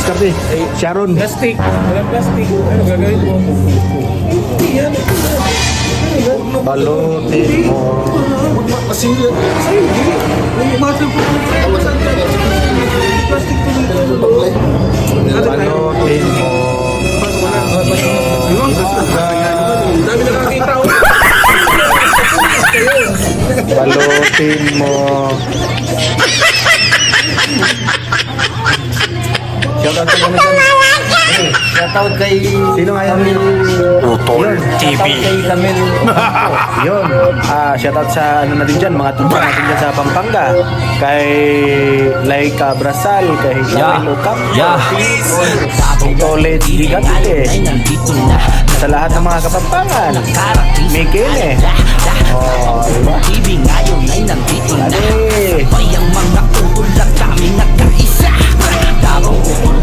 diskarte. Sharon. Plastic. Walang plastic. Ano gagawin mo? Balutin mo. Masingit. Sa'yo, hindi. Umasin po. Kawasan ka. Plastic ko dito. Balutin mo. Dami nakakita ko. Balutin mo. Shoutout sa mga dyan. Shoutout kay Sino nga yan? Utol TV. kay Camel. Yun. Shoutout sa ano na din dyan, mga tumba natin dyan sa Pampanga. Kay Laika Brasal, kay Camilo Cap, Tolet Digante, sa lahat ng mga Kapampangan. Mikele. Oh, diba? TV ngayon ay nandito na. Ade. Bayang mga utol lang kami nagkaisa. Darong utol